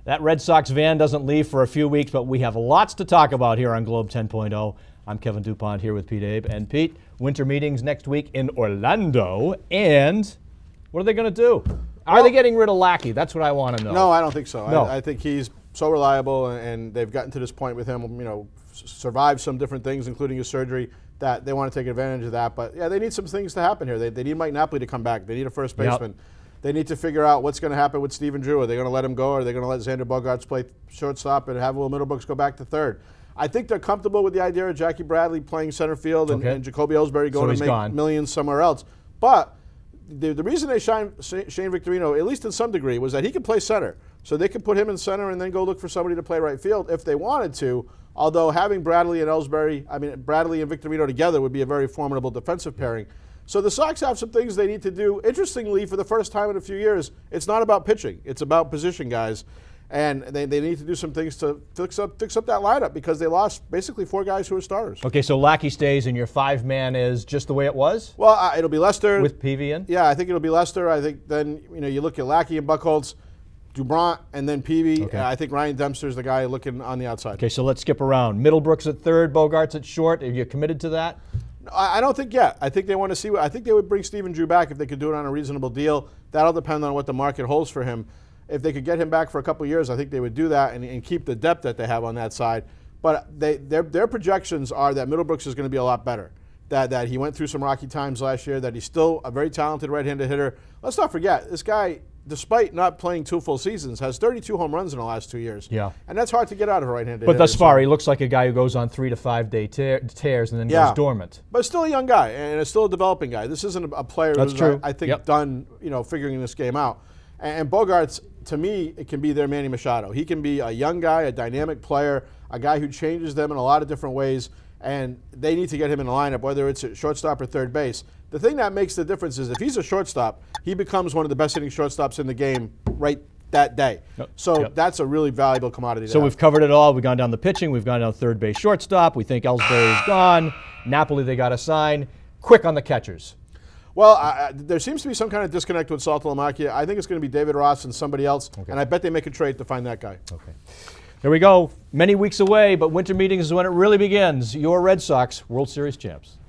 That Red Sox van doesn't leave for a few weeks, but we have lots to talk about here on Globe 10.0. I'm Kevin Dupont here with Pete Abe. And Pete, winter meetings next week in Orlando. And what are they going to do? Are they getting rid of Lackey? That's what I want to know. No, I don't think so. No. I think he's so reliable, and they've gotten to this point with him, survived some different things, including his surgery, that they want to take advantage of that. But, yeah, they need some things to happen here. They need Mike Napoli to come back. They need a first baseman. Yep. They need to figure out what's going to happen with Steven Drew. Are they going to let him go, or are they going to let Xander Bogaerts play shortstop and have Will Middlebrooks go back to third? I think they're comfortable with the idea of Jackie Bradley playing center field and Jacoby Ellsbury going to make millions somewhere else. But the reason they Shane Victorino, at least in some degree, was that he could play center. So they could put him in center and then go look for somebody to play right field if they wanted to. Although having Bradley and Victorino together would be a very formidable defensive pairing. So the Sox have some things they need to do. Interestingly, for the first time in a few years, it's not about pitching. It's about position guys. And they need to do some things to fix up that lineup because they lost basically 4 guys who were starters. Okay, so Lackey stays and your 5-man is just the way it was? Well, it'll be Lester. With PV in? Yeah, I think it'll be Lester. I think then, you look at Lackey and Buchholz, Dupont, and then Peavy. Okay. I think Ryan Dempster's the guy looking on the outside. Okay, so let's skip around. Middlebrooks at third, Bogaerts at short. Are you committed to that? I don't think yet. I think they want to see. I think they would bring Steven Drew back if they could do it on a reasonable deal. That'll depend on what the market holds for him. If they could get him back for a couple of years, I think they would do that and keep the depth that they have on that side. But their projections are that Middlebrooks is going to be a lot better. That he went through some rocky times last year, that he's still a very talented right-handed hitter. Let's not forget, this guy, despite not playing 2 full seasons, has 32 home runs in the last 2 years. Yeah. And that's hard to get out of a right-handed hitter. But thus far, he looks like a guy who goes on 3 to 5 day tears and then goes dormant. But still a young guy, and still a developing guy. This isn't a player who's, I think, done figuring this game out. And Bogaerts, to me, it can be their Manny Machado. He can be a young guy, a dynamic player, a guy who changes them in a lot of different ways, and they need to get him in the lineup, whether it's at shortstop or third base. The thing that makes the difference is if he's a shortstop, he becomes one of the best hitting shortstops in the game right that day. So that's a really valuable commodity. So we've covered it all. We've gone down the pitching. We've gone down third base, shortstop. We think Ellsbury is gone. Napoli, they got to sign. Quick on the catchers. Well, there seems to be some kind of disconnect with Saltalamacchia. I think it's going to be David Ross and somebody else, and I bet they make a trade to find that guy. Okay. There we go. Many weeks away, but winter meetings is when it really begins. Your Red Sox, World Series champs.